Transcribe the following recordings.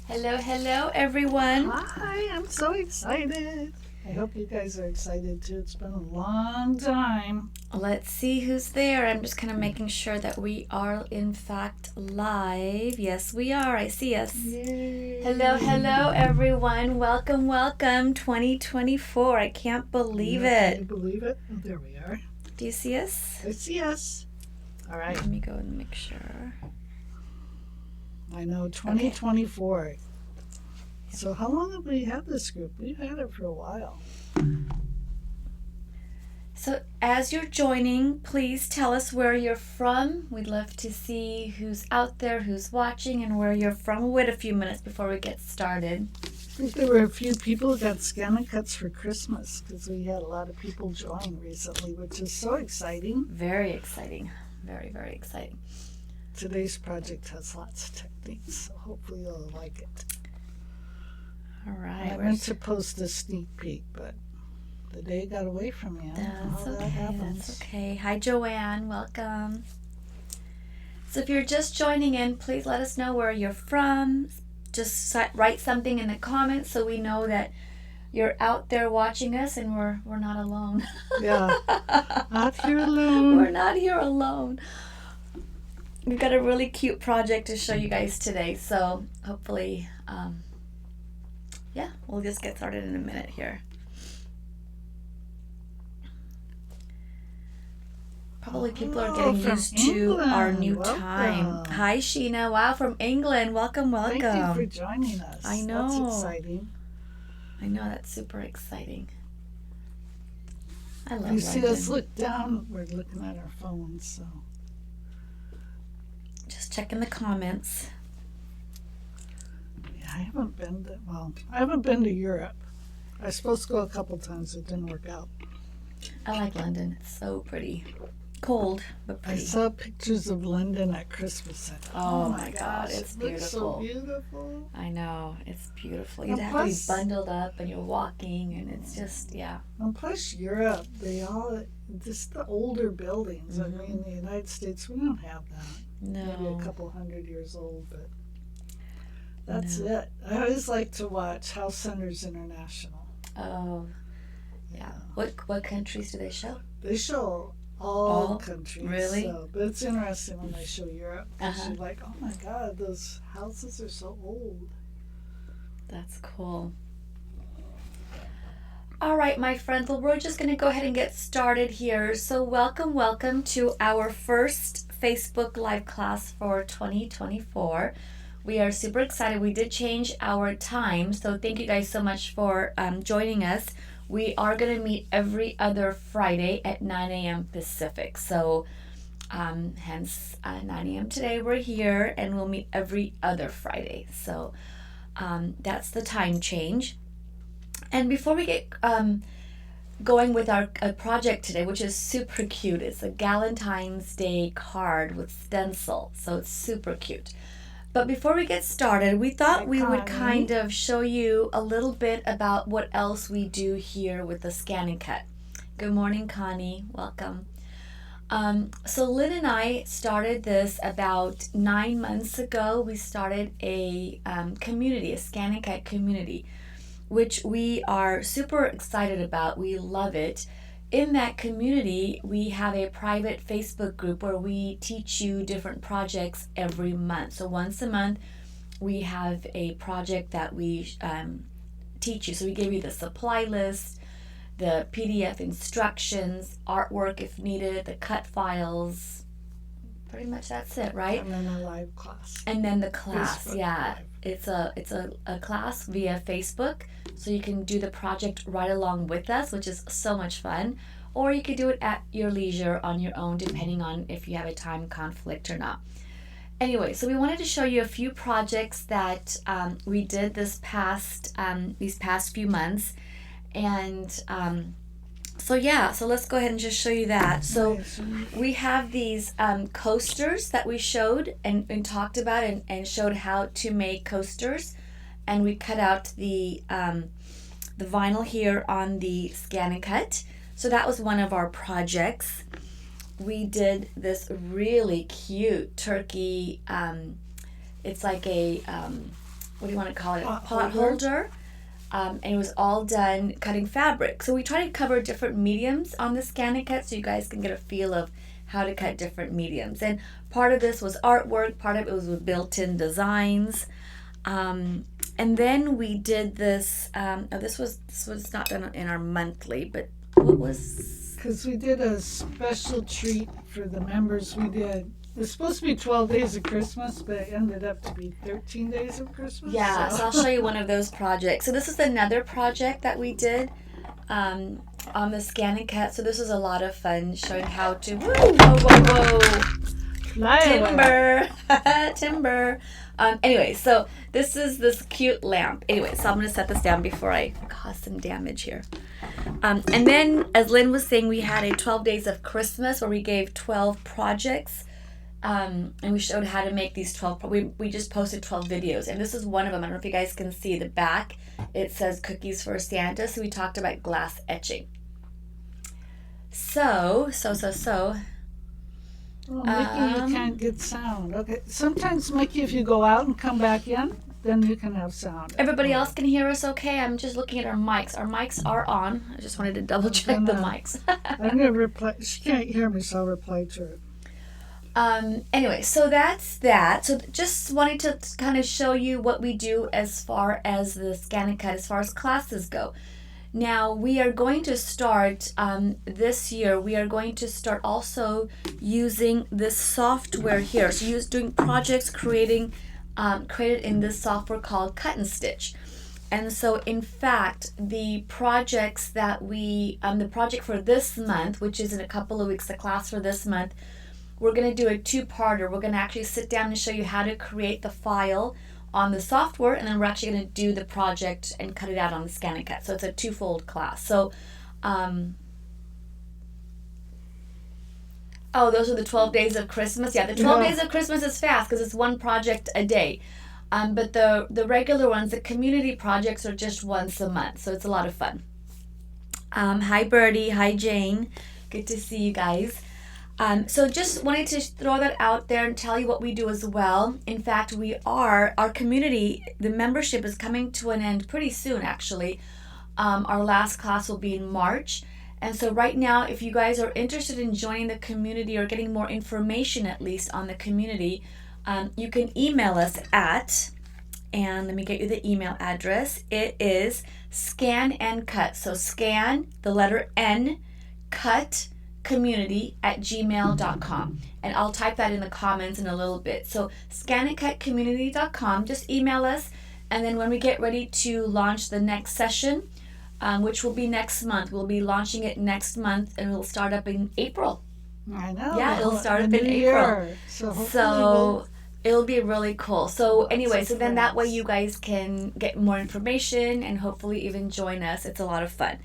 Hello, hello, everyone. Hi, I'm so excited. I hope you guys are excited too. It's been a long time. Let's see who's there. I'm just kind of making sure that we are, in fact, live. Yes, we are. I see us. Yay. Hello, hello, everyone. Welcome, welcome, 2024. I can't believe Can it. you believe it? Oh, there we are. Do you see us? I see us. All right. Let me go and make sure. I know, 2024. Okay. So how long have we had this group? We've had it for a while. So as you're joining, please tell us where you're from. We'd love to see who's out there, who's watching, and where you're from. We'll wait a few minutes before we get started. I think there were a few people who got Scanicuts for Christmas because we had a lot of people join recently, which is so exciting. Very exciting. Very, very exciting. Today's project has lots of techniques, so hopefully you'll like it. All right. I meant to post a sneak peek, but the day got away from me. That's okay. That happens. That's okay. Hi, Joanne. Welcome. So if you're just joining in, please let us know where you're from. Just write something in the comments so we know that you're out there watching us and we're not alone. Yeah. Not here alone. We're not here alone. We've got a really cute project to show you guys today. So hopefully, we'll just get started in a minute here. Probably people are getting used to our new time. Hi, Sheena. Wow, from England. Welcome, welcome. Thank you for joining us. I know. That's exciting. I know, that's super exciting. I love You see London. us look down, we're looking at our phones, so. Just checking the comments. Yeah, I haven't been to Europe. I was supposed to go a couple times, it didn't work out. I like London. It's so pretty. Cold, but pretty. I saw pictures of London at Christmas. Oh my God, gosh, it's it looks so beautiful. beautiful. I know, it's beautiful. And You have to be plus- bundled up and you're walking and it's just, yeah. And plus Europe, just the older buildings. Mhm. I mean, in the United States, we don't have that. Maybe No. a couple 100 years old, but that's No. it. I always like to watch House Centers International. Oh, yeah. What countries do they show? They show all All? countries. Really? So, but it's interesting when they show Europe. 'Cause Uh-huh. you're like, oh my God, those houses are so old. That's cool. All right, my friends. Well, we're just going to go ahead and get started here. So welcome to our first Facebook Live class for 2024. We are super excited. We did change our time, so thank you guys so much for joining us. We are going to meet every other Friday at 9 a.m. Pacific. So hence 9 a.m. today we're here, and we'll meet every other Friday. So that's the time change. And before we get going with our project today, which is super cute, it's a Galentine's Day card with stencil, so it's super cute. But before we get started, we thought we would kind of show you a little bit about what else we do here with the Scanicut. Good morning, Connie. Welcome. So Lynn and I started this about 9 months ago. We started a community, a Scanicut community, which we are super excited about. We love it. In that community, we have a private Facebook group where we teach you different projects every month. So once a month, we have a project that we teach you. So we give you the supply list, the PDF instructions, artwork if needed, the cut files. Pretty much that's it, right? And then a live class. And then the class, Facebook yeah. Live. It's a class via Facebook, so you can do the project right along with us, which is so much fun. Or you could do it at your leisure on your own, depending on if you have a time conflict or not. Anyway, so we wanted to show you a few projects that we did these past few months. And so let's go ahead and just show you that. So we have these coasters that we showed and talked about and showed how to make coasters. And we cut out the vinyl here on the Scanicut. So that was one of our projects. We did this really cute turkey. It's like a what do you want to call it? Pot Pot holder. And it was all done cutting fabric. So we try to cover different mediums on the ScanNCut so you guys can get a feel of how to cut different mediums. And part of this was artwork, part of it was with built-in designs. And then we did this, this was not done in our monthly, but what was... Because we did a special treat for the members. It was supposed to be 12 days of Christmas, but it ended up to be 13 days of Christmas. Yeah, so I'll show you one of those projects. So this is another project that we did on the ScanNCut. So this is a lot of fun, showing how to... Woo, whoa. Timber. Timber. Anyway, so this is this cute lamp. Anyway, so I'm going to set this down before I cause some damage here. And then, as Lynn was saying, we had a 12 Days of Christmas where we gave 12 projects. And we showed how to make these 12. We just posted 12 videos. And this is one of them. I don't know if you guys can see the back. It says Cookies for Santa. So we talked about glass etching. So. Well, Mickey, you can't get sound. Okay. Sometimes, Mickey, if you go out and come back in, then you can have sound. Everybody else can hear us okay? I'm just looking at our mics. Our mics are on. I just wanted to double check the mics. I'm going to reply. She can't hear me, so I'll reply to her. Anyway, so that's that. So just wanted to kind of show you what we do as far as the ScanNCut, as far as classes go. Now, we are going to start this year, we are going to start also using this software here. So doing projects created in this software called Cut and Stitch. And so, in fact, the projects that the project for this month, which is in a couple of weeks, the class for this month, we're going to do a two-parter. We're going to actually sit down and show you how to create the file on the software, and then we're actually going to do the project and cut it out on the ScanNCut. So it's a twofold class. So, those are the 12 Days of Christmas. Yeah, the 12 Days of Christmas is fast because it's one project a day. But the regular ones, the community projects, are just once a month. So it's a lot of fun. Hi, Birdie. Hi, Jane. Good to see you guys. So just wanted to throw that out there and tell you what we do as well. In fact, our community, the membership is coming to an end pretty soon, actually. Our last class will be in March. And so right now, if you guys are interested in joining the community or getting more information, at least, on the community, you can email us at, and let me get you the email address. It is ScanNCut. So scan, the letter N, cut, community@gmail.com, and I'll type that in the comments in a little bit. So scanandcutcommunity.com, just email us, and then when we get ready to launch the next session, which will be next month, we'll be launching it next month, and it'll start up in April. I know. Yeah, it'll start up in April. So it'll be really cool. So anyway, so then that way you guys can get more information and hopefully even join us. It's a lot of fun.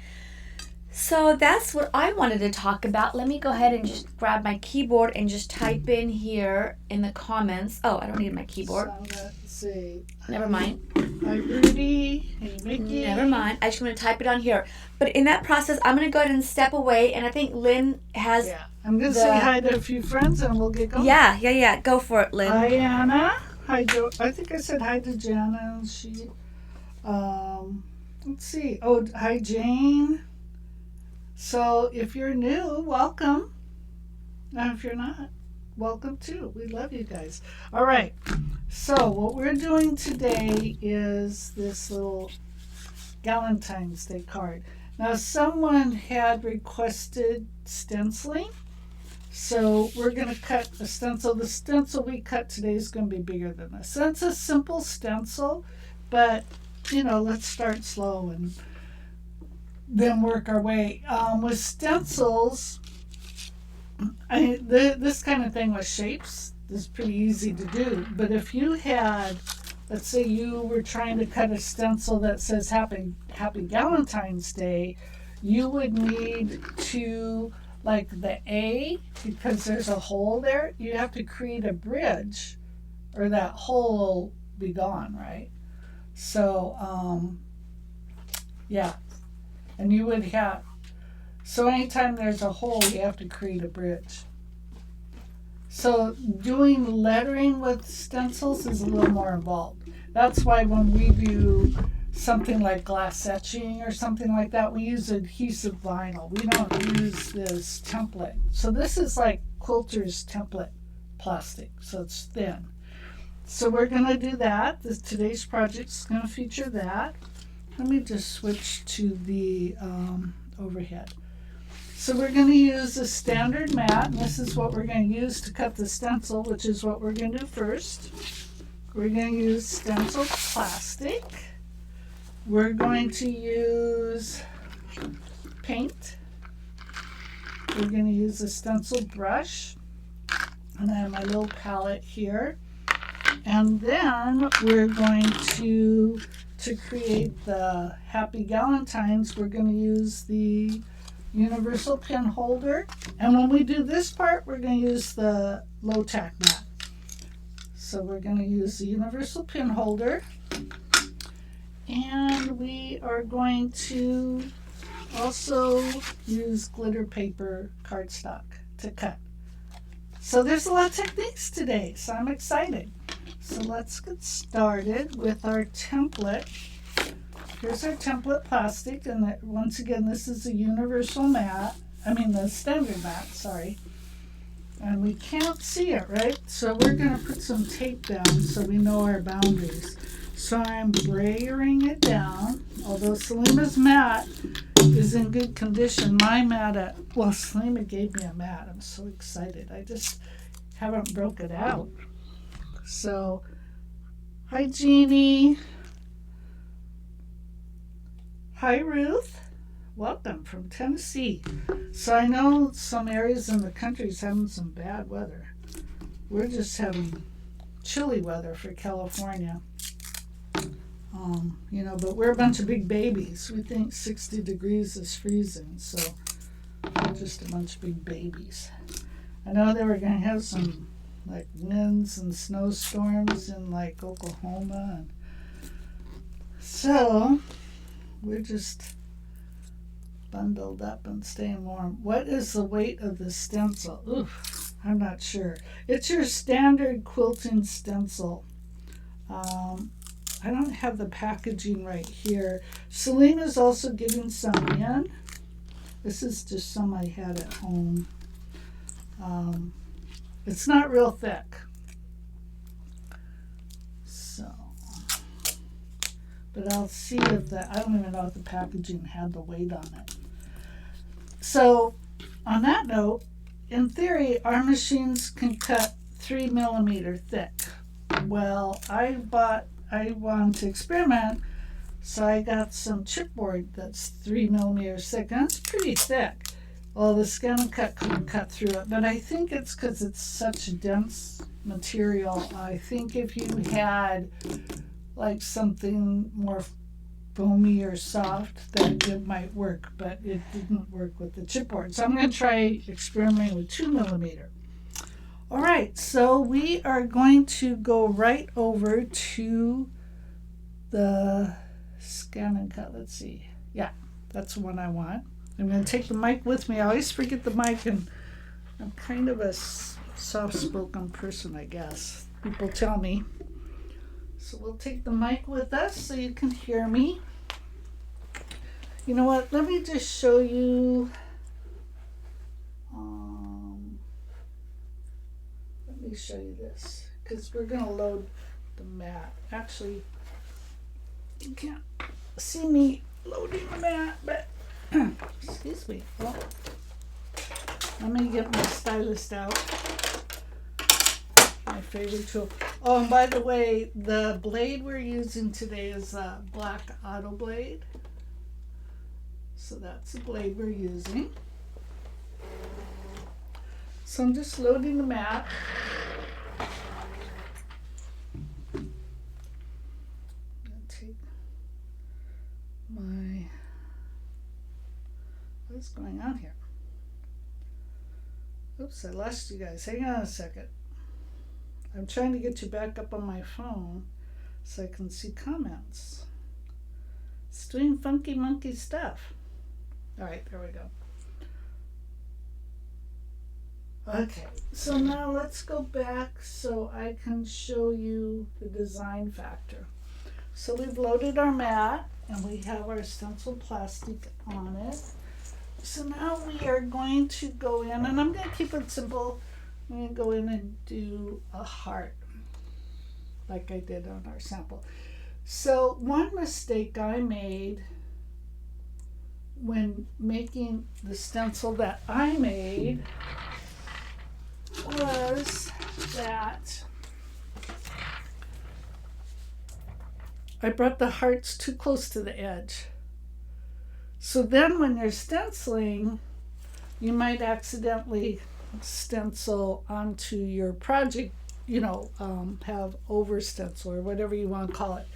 So that's what I wanted to talk about. Let me go ahead and just grab my keyboard and just type in here in the comments. Oh, I don't need my keyboard. So let's see. Never mind. Hi, Rudy. Hey, Mickey. Never mind. I just want to type it on here. But in that process, I'm going to go ahead and step away. And I think Lynn has... Yeah. I'm going to say hi to a few friends and we'll get going. Yeah. Go for it, Lynn. Hi, Anna. Hi, Joe. I think I said hi to Jana. She... let's see. Oh, hi, Jane. So if you're new, welcome. And if you're not, welcome too. We love you guys. All right. So what we're doing today is this little Galentine's Day card. Now someone had requested stenciling. So we're going to cut a stencil. The stencil we cut today is going to be bigger than this. So it's a simple stencil, but let's start slow and then work our way. With stencils, this kind of thing with shapes is pretty easy to do. But if you had, let's say you were trying to cut a stencil that says Happy Galentine's Day, you would need to, like the A, because there's a hole there, you have to create a bridge or that hole will be gone, right? So, yeah. And you would have, so anytime there's a hole, you have to create a bridge. So doing lettering with stencils is a little more involved. That's why when we do something like glass etching or something like that, we use adhesive vinyl. We don't use this template. So this is like quilter's template plastic, so it's thin. So we're going to do that. Today's project is going to feature that. Let me just switch to the overhead. So we're going to use a standard mat, and this is what we're going to use to cut the stencil, which is what we're going to do first. We're going to use stencil plastic. We're going to use paint. We're going to use a stencil brush. And I have my little palette here. And then we're going to create the Happy Galentines, we're going to use the universal pin holder. And when we do this part, we're going to use the low tack mat. So we're going to use the universal pin holder. And we are going to also use glitter paper cardstock to cut. So there's a lot of techniques today, so I'm excited. So let's get started with our template. Here's our template plastic, and once again, this is a universal mat. The standard mat, sorry. And we can't see it, right? So we're going to put some tape down so we know our boundaries. So I'm brayering it down. Although Selima's mat is in good condition, my mat Selima gave me a mat. I'm so excited. I just haven't broke it out. So, hi Jeannie. Hi Ruth. Welcome from Tennessee. So I know some areas in the country is having some bad weather. We're just having chilly weather for California. But we're a bunch of big babies. We think 60 degrees is freezing, so we're just a bunch of big babies. I know they were going to have some like winds and snowstorms in like Oklahoma, and so we're just bundled up and staying warm. What is the weight of the stencil? Oof, I'm not sure. It's your standard quilting stencil. I don't have the packaging right here. Selena's also giving some in. This is just some I had at home. It's not real thick. So, but I'll see if I don't even know if the packaging had the weight on it. So, on that note, in theory, our machines can cut 3 millimeter thick. Well, I wanted to experiment, so I got some chipboard that's 3 millimeters thick, and it's pretty thick. Well, the Scan and Cut couldn't cut through it, but I think it's because it's such a dense material. I think if you had like something more foamy or soft, that it might work, but it didn't work with the chipboard. So I'm going to try experimenting with 2 millimeter. All right, so we are going to go right over to the Scan and Cut. Let's see. Yeah, that's the one I want. I'm going to take the mic with me. I always forget the mic, and I'm kind of a soft-spoken person, I guess. People tell me. So we'll take the mic with us so you can hear me. You know what? Let me just show you. Let me show you this, because we're going to load the mat. Actually, you can't see me loading the mat, but excuse me. Well, let me get my stylus out. My favorite tool. Oh, and by the way, the blade we're using today is a black auto blade. So that's the blade we're using. So I'm just loading the mat. I'm going to take my... What's going on here? Oops, I lost you guys. Hang on a second. I'm trying to get you back up on my phone so I can see comments. It's doing funky monkey stuff. All right, there we go. Okay, so now let's go back so I can show you the design factor. So we've loaded our mat and we have our stencil plastic on it. So now we are going to go in, and I'm going to keep it simple. I'm going to go in and do a heart like I did on our sample. So one mistake I made when making the stencil that I made was that I brought the hearts too close to the edge. So then when you're stenciling, you might accidentally stencil onto your project, have over stencil or whatever you want to call it.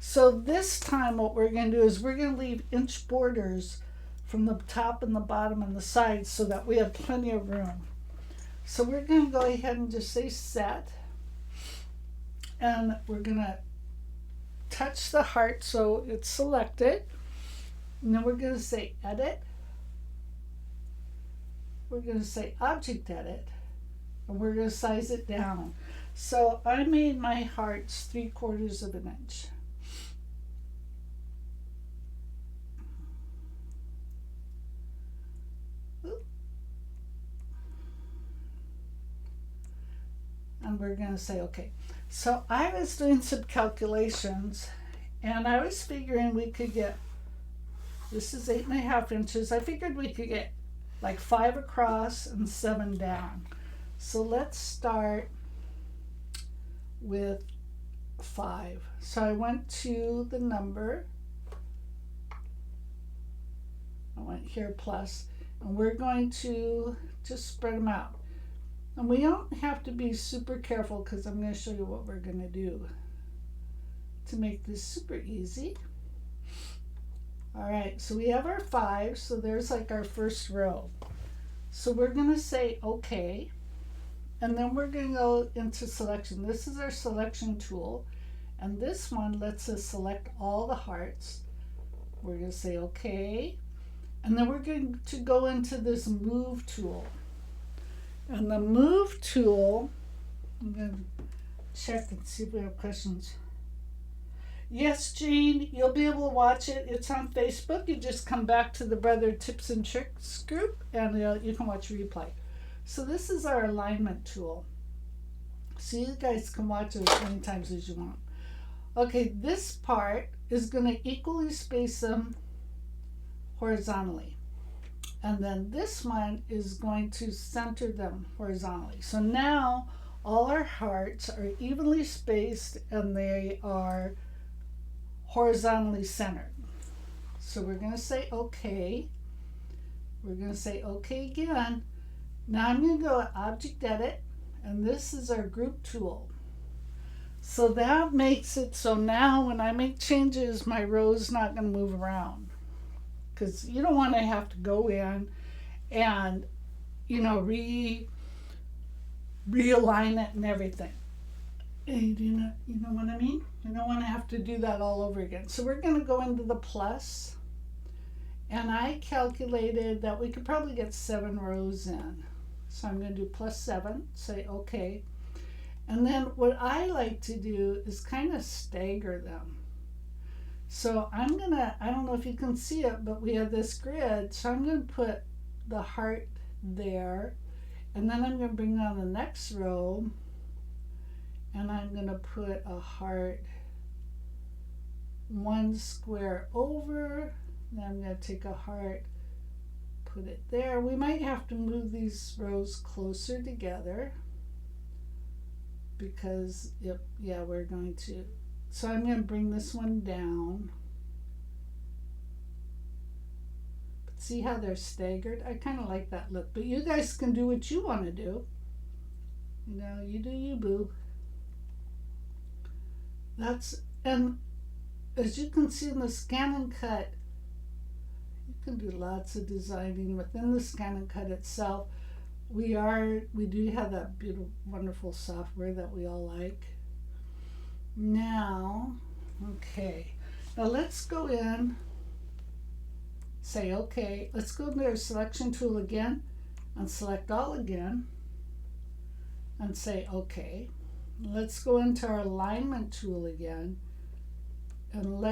So this time what we're going to do is we're going to leave inch borders from the top and the bottom and the sides so that we have plenty of room. So we're going to go ahead and just say set, and we're going to touch the heart so it's selected, and then we're going to say edit. We're going to say object edit, and we're going to size it down. So I made my hearts 3/4 of an inch. And we're going to say okay. So I was doing some calculations, and I was figuring we could get, this is 8.5 inches. I figured we could get like 5 across and 7 down. So let's start with 5. So I went to the number, I went here plus, and we're going to just spread them out. And we don't have to be super careful because I'm going to show you what we're going to do to make this super easy. All right, so we have our 5, so there's like our first row. So we're going to say okay, and then we're going to go into selection. This is our selection tool, and this one lets us select all the hearts. We're going to say okay, and then we're going to go into this move tool. And the move tool, I'm going to check and see if we have questions. Yes, Jane, you'll be able to watch it. It's on Facebook. You just come back to the Brother Tips and Tricks group, and you can watch replay. So this is our alignment tool. So you guys can watch it as many times as you want. Okay, this part is going to equally space them horizontally. And then this one is going to center them horizontally. So now all our hearts are evenly spaced and they are horizontally centered. So we're going to say okay. We're going to say okay again. Now I'm going to go to Object Edit, and this is our group tool. So that makes it so now when I make changes, my row's not going to move around. Because you don't want to have to go in and, realign it and everything. You know what I mean? You don't want to have to do that all over again. So we're going to go into the plus, and I calculated that we could probably get 7 rows in. So I'm going to do +7, say okay. And then what I like to do is kind of stagger them. So I don't know if you can see it, but we have this grid. So I'm going to put the heart there, and then I'm going to bring down the next row, and I'm going to put a heart 1 square over. Then I'm going to take a heart, put it there. We might have to move these rows closer together because, we're going to. So I'm going to bring this one down. But see how they're staggered? I kind of like that look. But you guys can do what you want to do. You do you, boo. And as you can see in the Scan and Cut, you can do lots of designing within the Scan and Cut itself. We do have that beautiful, wonderful software that we all like. Now let's go in, say okay. Let's go to our selection tool again and select all again. and say okay. Let's go into our alignment tool again, and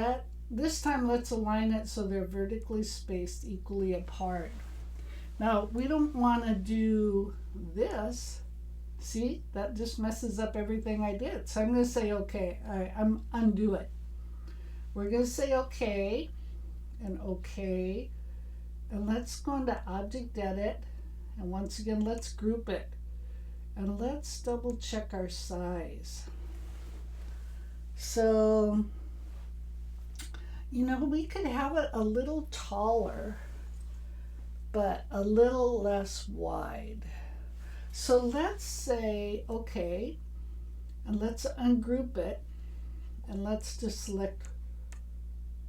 this time let's align it so they're vertically spaced equally apart. Now we don't want to do this. See, that just messes up everything I did. So I'm going to say okay. I'm undo it. We're going to say okay and okay. And let's go into object edit. And once again, let's group it. And let's double check our size. So, we could have it a little taller, but a little less wide. So let's say okay, and let's ungroup it, and let's just select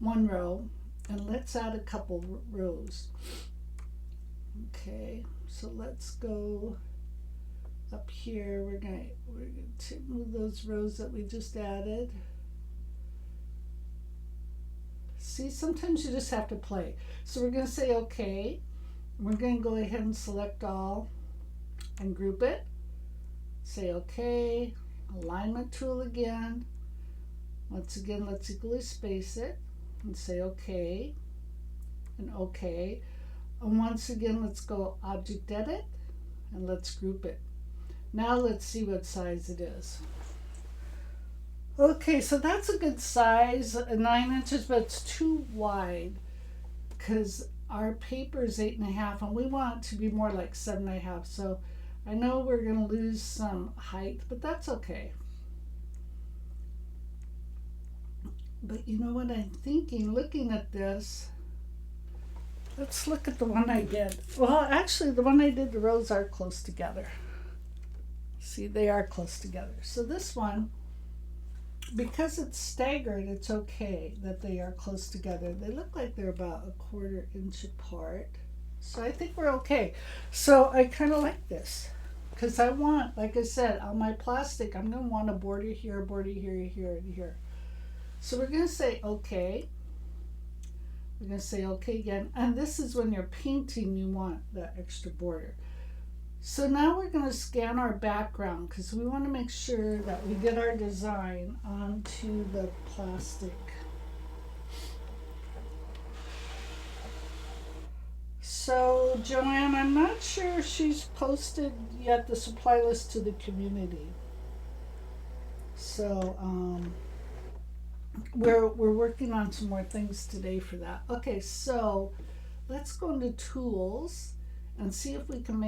one row, and let's add a couple rows. Okay, so let's go up here. We're going to move those rows that we just added. See, sometimes you just have to play. So we're going to say okay. We're going to go ahead and select all and group it. Say okay. Alignment tool again. Once again, let's equally space it and say okay and okay. And once again, let's go object edit and let's group it. Now let's see what size it is. Okay, so that's a good size, 9 inches, but it's too wide because our paper is 8.5 and we want it to be more like 7.5. So I know we're going to lose some height, but that's okay. But you know what I'm thinking, looking at this, let's look at the one I did. Well, actually, the one I did, the rows are close together. See, they are close together. So this one, because it's staggered, it's okay that they are close together. They look like they're about 1/4 inch apart. So I think we're okay. So I kind of like this because I want, like I said, on my plastic, I'm going to want a border here, here, and here. So we're going to say okay. We're going to say okay again. And this is when you're painting, you want that extra border. So now we're going to scan our background because we want to make sure that we get our design onto the plastic. So Joanne, I'm not sure she's posted yet the supply list to the community. So we're working on some more things today for that. Okay, so let's go into tools and see if we can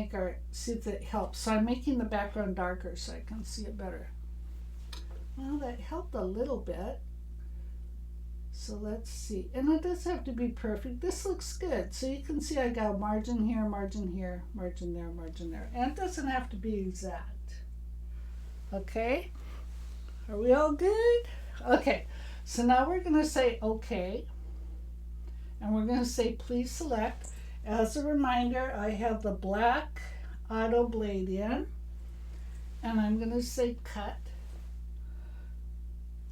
see if it helps. So I'm making the background darker so I can see it better. Well, that helped a little bit. So let's see. And it doesn't have to be perfect. This looks good. So you can see I got a margin here, margin here, margin there, margin there. And it doesn't have to be exact. Okay? Are we all good? Okay. So now we're going to say okay. And we're going to say please select. As a reminder, I have the black auto blade in, and I'm going to say cut.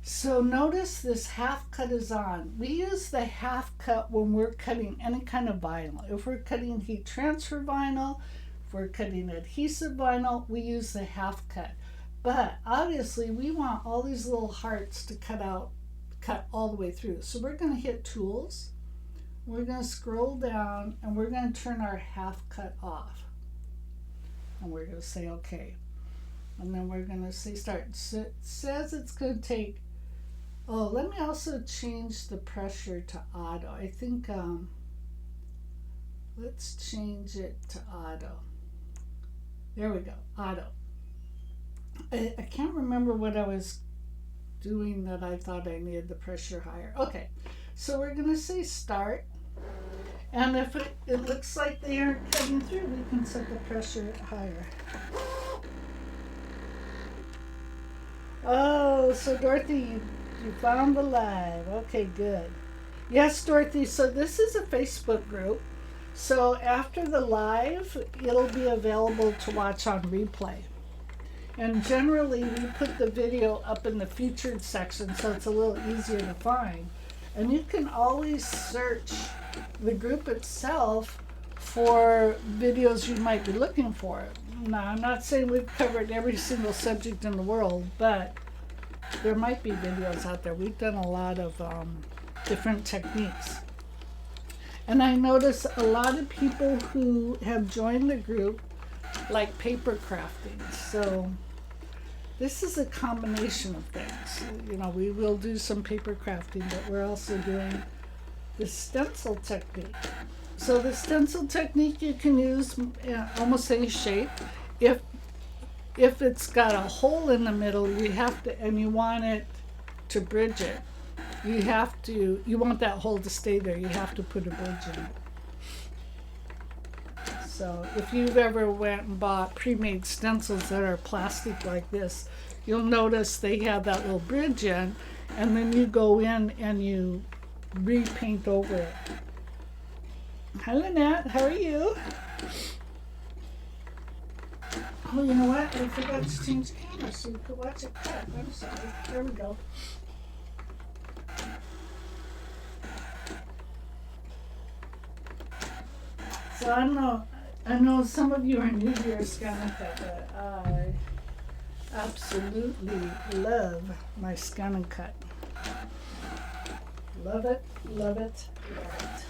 So notice this half cut is on. We use the half cut when we're cutting any kind of vinyl. If we're cutting heat transfer vinyl, if we're cutting adhesive vinyl, we use the half cut. But obviously we want all these little hearts to cut all the way through. So we're going to hit tools. We're going to scroll down and we're going to turn our half cut off. And we're going to say okay. And then we're going to say start. So it says it's going to take, let me also change the pressure to auto. I think, let's change it to auto. There we go, auto. I can't remember what I was doing that I thought I needed the pressure higher. Okay, so we're going to say start. And if it looks like they aren't cutting through, we can set the pressure higher. Oh, so Dorothy, you found the live. Okay, good. Yes, Dorothy, so this is a Facebook group. So after the live, it'll be available to watch on replay. And generally, we put the video up in the featured section so it's a little easier to find. And you can always search the group itself for videos you might be looking for. Now, I'm not saying we've covered every single subject in the world, but there might be videos out there. We've done a lot of different techniques. And I notice a lot of people who have joined the group like paper crafting. So this is a combination of things. You know, we will do some paper crafting, but we're also doing the stencil technique. So the stencil technique you can use almost any shape. If it's got a hole in the middle, you have to, and you want it to bridge it, you want that hole to stay there, you have to put a bridge in it. So if you've ever went and bought pre-made stencils that are plastic like this, you'll notice they have that little bridge in, and then you go in and you repaint over it. Hi Lynette, how are you? Oh, you know what? I forgot to change the camera so you could watch it cut. I'm sorry. There we go. So I know some of you are new to your Scanica, but I absolutely love my Scanica. Love it, love it, love it.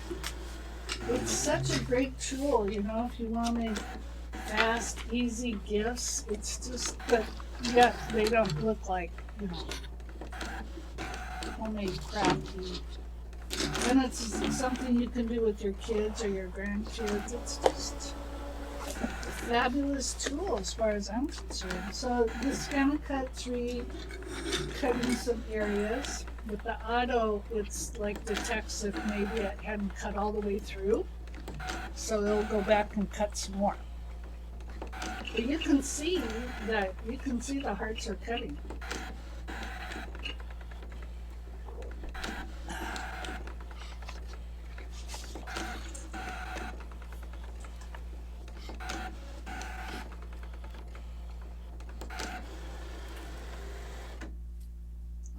It's such a great tool, you know, if you want to make fast, easy gifts. It's just that, yeah, they don't look like, you know, homemade crafty. And it's something you can do with your kids or your grandkids. It's just a fabulous tool as far as I'm concerned. So this Scanica Cut 3, cutting some areas. With the auto, it's like detects if maybe it hadn't cut all the way through. So it'll go back and cut some more. But you can see the hearts are cutting.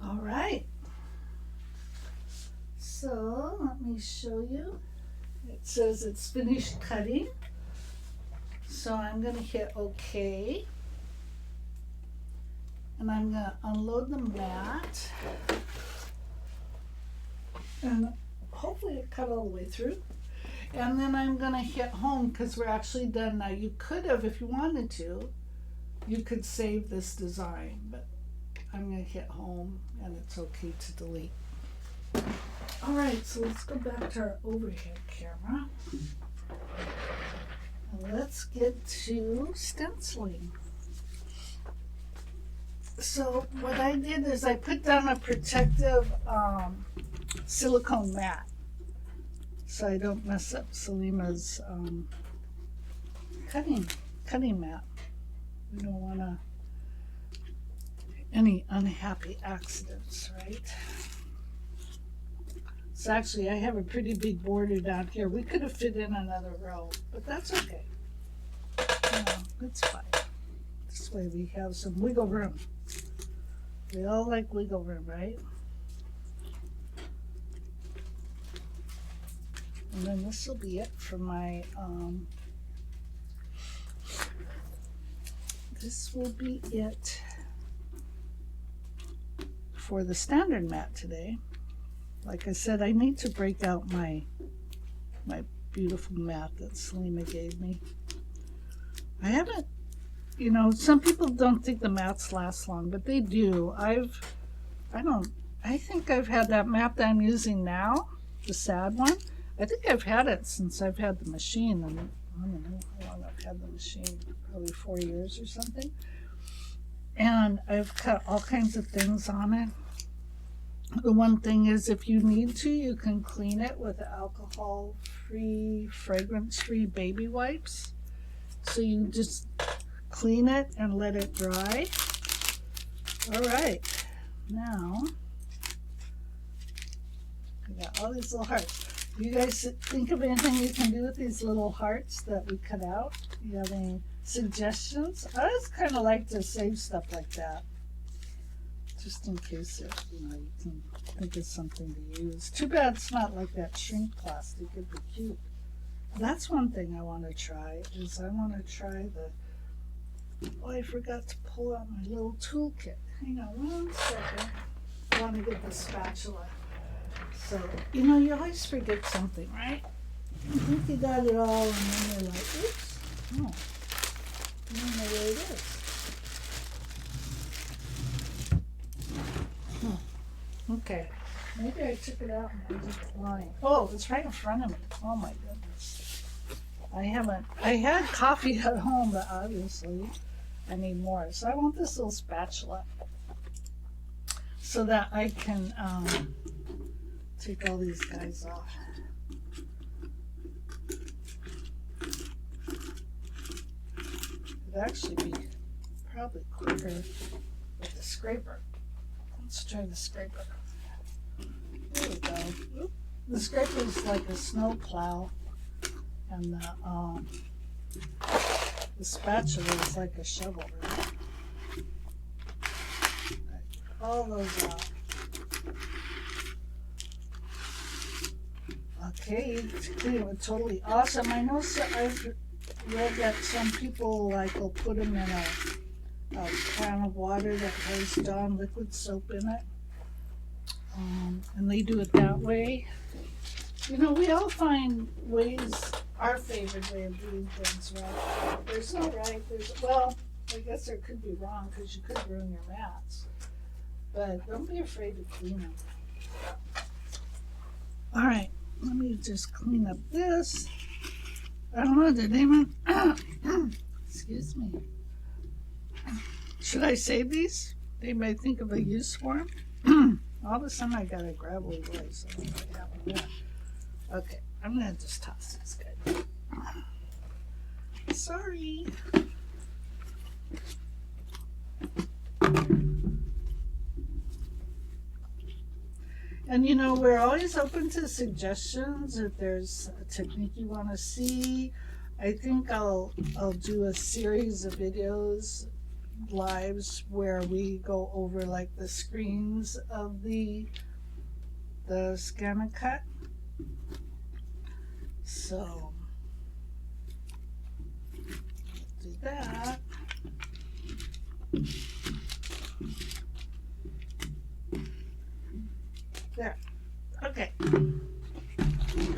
All right. So let me show you. It says it's finished cutting. So I'm going to hit OK. And I'm going to unload the mat. And hopefully it cut all the way through. And then I'm going to hit home because we're actually done now. You could have, if you wanted to, you could save this design. But I'm going to hit home and it's okay to delete. All right, so let's go back to our overhead camera. And let's get to stenciling. So what I did is I put down a protective silicone mat so I don't mess up Selima's cutting mat. We don't want any unhappy accidents, right? So actually I have a pretty big border down here. We could have fit in another row, but that's okay. No, it's fine. This way we have some wiggle room. We all like wiggle room, right? And then this will be it for my, this will be it for the standard mat today. Like I said, I need to break out my beautiful mat that Selima gave me. I haven't, you know, some people don't think the mats last long, but they do. I think I've had that mat that I'm using now, the sad one. I think I've had it since I've had the machine, and I don't know how long I've had the machine, probably 4 years or something. And I've cut all kinds of things on it. The one thing is, if you need to, you can clean it with alcohol-free, fragrance-free baby wipes. So you just clean it and let it dry. All right, now I got all these little hearts. You guys think of anything you can do with these little hearts that we cut out? You have any suggestions? I just kind of like to save stuff like that, just in case it, you can think of something to use. Too bad it's not like that shrink plastic. It'd be cute. That's one thing I want to try, is I want to try the, oh, I forgot to pull out my little toolkit. Hang on 1 second. I want to get the spatula. So, you always forget something, right? You think you got it all, and then you're like, oops, no. I don't know where it is. Okay. Maybe I took it out and I'm just lying. Oh, it's right in front of me. Oh my goodness. I had coffee at home, but obviously I need more. So I want this little spatula so that I can take all these guys off. It'd actually be probably quicker with the scraper. Let's try the scraper. There we go. Oop. The scraper is like a snow plow, and the spatula is like a shovel, right? All those out. Okay, it's totally awesome. I know I've read that some people will put them in a can of water that has Dawn liquid soap in it. And they do it that way. We all find ways, our favorite way of doing things, right? There's no right, well, I guess there could be wrong because you could ruin your mats. But don't be afraid to clean them. All right, let me just clean up this. I don't know, did anyone, excuse me. Should I save these? They may think of a use for them. All of a sudden I got a gravelly voice. I don't know what happened there. Okay, I'm going to just toss this guy. Sorry. And we're always open to suggestions. If there's a technique you want to see, I think I'll do a series of videos, lives, where we go over like the screens of the Scan and Cut. So do that. There. Okay.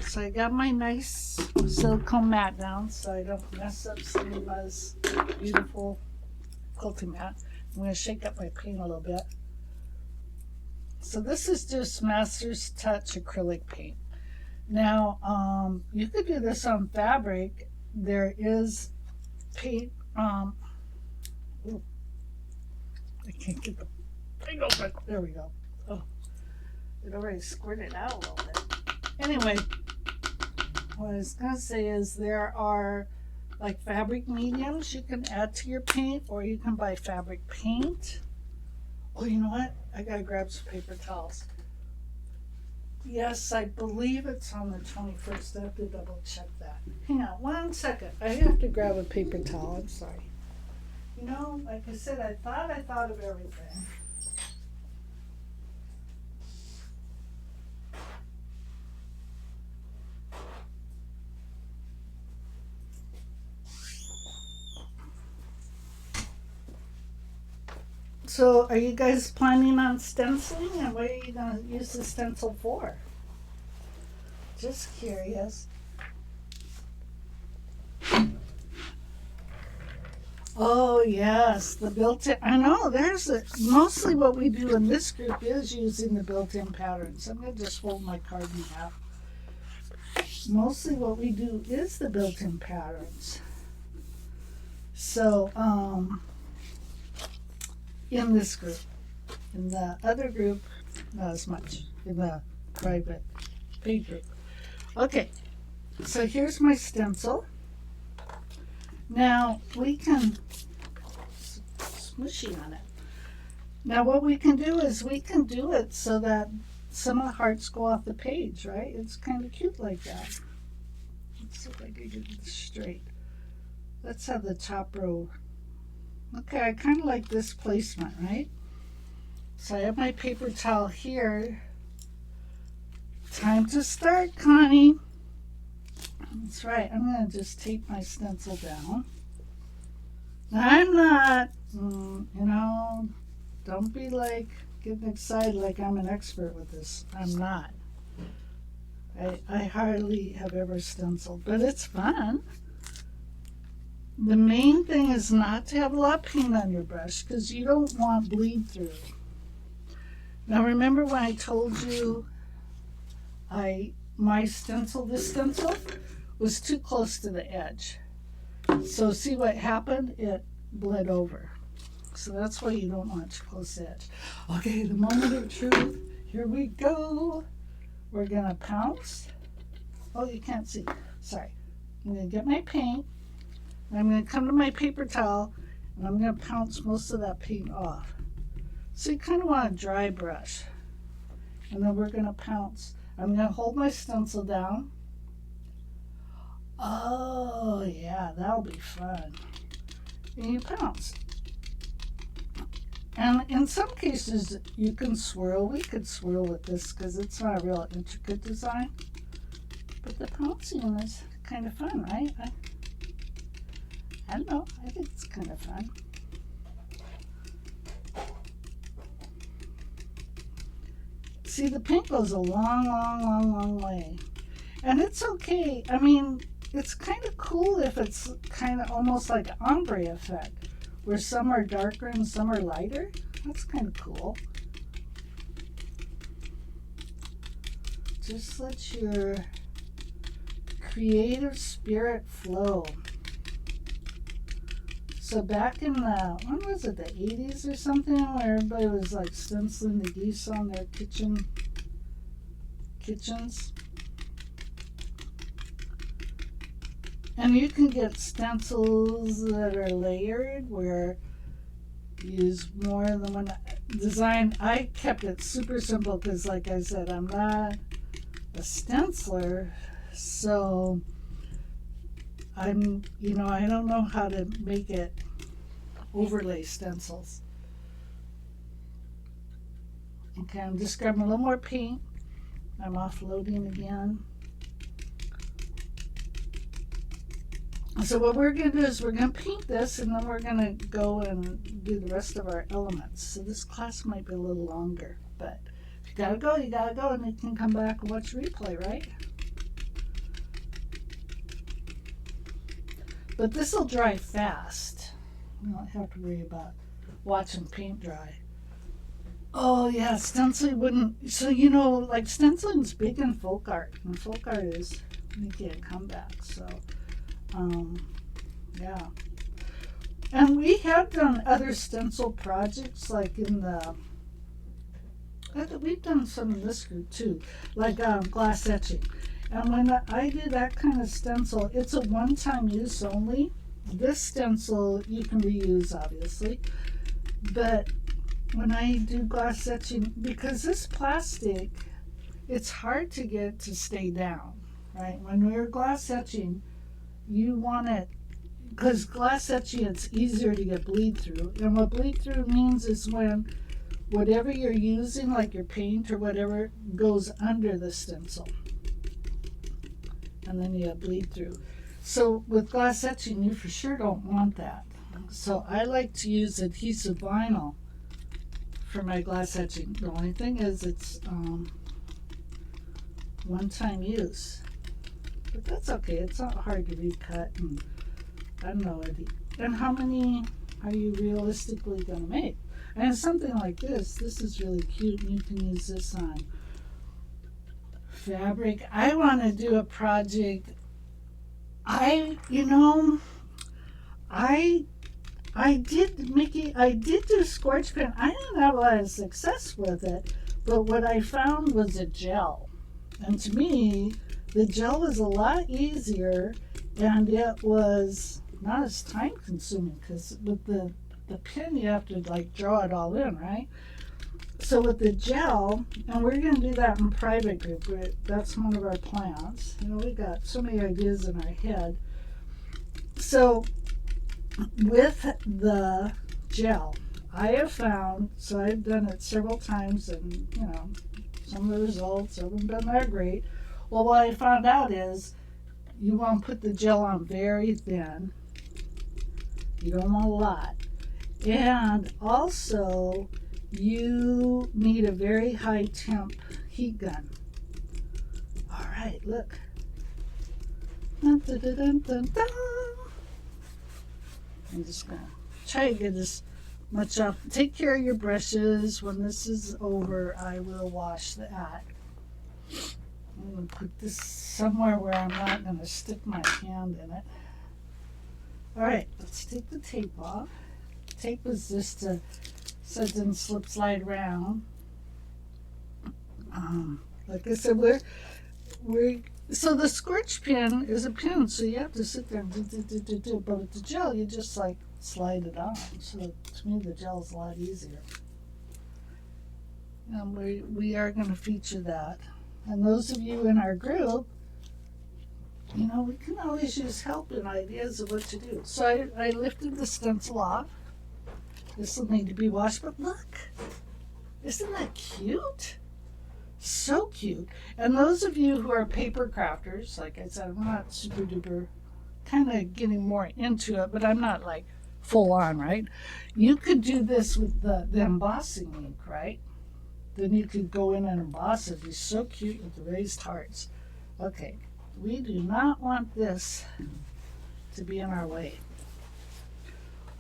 So I got my nice silicone mat down so I don't mess up Cinema's beautiful quilting mat. I'm going to shake up my paint a little bit. So this is just Master's Touch acrylic paint. Now, you could do this on fabric. There is paint. Ooh, I can't get the thing open. There we go. Oh, it already squirted out a little bit. Anyway, what I was going to say is there are like fabric mediums you can add to your paint, or you can buy fabric paint. Oh, you know what? I got to grab some paper towels. Yes, I believe it's on the 21st. I have to double check that. Hang on 1 second. I have to grab a paper towel. I'm sorry. Like I said, I thought of everything. So are you guys planning on stenciling, and what are you going to use the stencil for? Just curious. Oh yes, the built-in. I know mostly what we do in this group is using the built-in patterns. I'm going to just fold my card in half. Mostly what we do is the built-in patterns. So, in this group. In the other group, not as much. In the private paid group. Okay, so here's my stencil. Now we can smushy on it. Now what we can do is we can do it so that some of the hearts go off the page, right? It's kind of cute like that. Let's see if I can get it straight. Let's have the top row. Okay, I kind of like this placement, right? So I have my paper towel here. Time to start, Connie. That's right. I'm going to just tape my stencil down. Now, I'm not, don't be like getting excited like I'm an expert with this. I'm not. I hardly have ever stenciled, but it's fun. The main thing is not to have a lot of paint on your brush because you don't want bleed through. Now remember when I told you this stencil was too close to the edge. So see what happened? It bled over. So that's why you don't want too close to the edge. Okay, the moment of truth. Here we go. We're gonna pounce. Oh, you can't see. Sorry. I'm gonna get my paint. I'm going to come to my paper towel and I'm going to pounce most of that paint off. So you kind of want a dry brush. And then we're going to pounce. I'm going to hold my stencil down. Oh, yeah, that'll be fun. And you pounce. And in some cases, you can swirl. We could swirl with this because it's not a real intricate design. But the pouncing is kind of fun, right? I don't know. I think it's kind of fun. See, the paint goes a long way. And it's okay. I mean, it's kind of cool if it's kind of almost like an ombre effect, where some are darker and some are lighter. That's kind of cool. Just let your creative spirit flow. So back in the, when was it, the 80s or something, where everybody was like stenciling the geese on their kitchens? And you can get stencils that are layered where you use more than one design. I kept it super simple because, like I said, I'm not a stenciler, so I don't know how to make it overlay stencils. Okay, I'm just grabbing a little more paint. I'm offloading again. So what we're going to do is we're going to paint this and then we're going to go and do the rest of our elements. So this class might be a little longer, but if you got to go, you got to go, and you can come back and watch replay, right? But this will dry fast. You don't have to worry about watching paint dry. Oh yeah, stenciling wouldn't. So like stenciling's big in folk art, and folk art is making a comeback. So, yeah. And we have done other stencil projects, like we've done some in this group too, like glass etching. And when I do that kind of stencil, it's a one-time use only. This stencil you can reuse, obviously. But when I do glass etching, because this plastic, it's hard to get to stay down, right? When we're glass etching, you want it, because glass etching, it's easier to get bleed through. And what bleed through means is when whatever you're using, like your paint or whatever, goes under the stencil. And then you have bleed through. So with glass etching, you for sure don't want that. So I like to use adhesive vinyl for my glass etching. The only thing is it's one-time use. But that's okay. It's not hard to recut. And I don't know. And how many are you realistically going to make? And something like this is really cute. And you can use this on fabric. I want to do a project. I did do scorch pen. I didn't have a lot of success with it, but what I found was a gel. And to me, the gel was a lot easier, and it was not as time consuming, because with the pen you have to like draw it all in, right? So with the gel, and we're going to do that in private group. That's one of our plans. We got so many ideas in our head. So with the gel, I have found, so I've done it several times, and some of the results haven't been that great. Well, what I found out is you want to put the gel on very thin. You don't want a lot. And also, you need a very high temp heat gun. All right, look. Dun, dun, dun, dun, dun, dun. I'm just going to try to get as much off. Take care of your brushes. When this is over, I will wash that. I'm going to put this somewhere where I'm not going to stick my hand in it. All right, let's take the tape off. Tape is just to so it didn't slip slide around. Like I said, we're so the squirch pin is a pin, so you have to sit there and do. But with the gel, you just like slide it on. So to me, the gel is a lot easier. And we are going to feature that. And those of you in our group, you know, we can always use help and ideas of what to do. So I lifted the stencil off. This will need to be washed, but look, isn't that cute? So cute. And those of you who are paper crafters, like I said, I'm not super duper, kind of getting more into it, but I'm not like full on, right? You could do this with the embossing ink, right? Then you could go in and emboss it. It'd be so cute with the raised hearts. Okay, we do not want this to be in our way.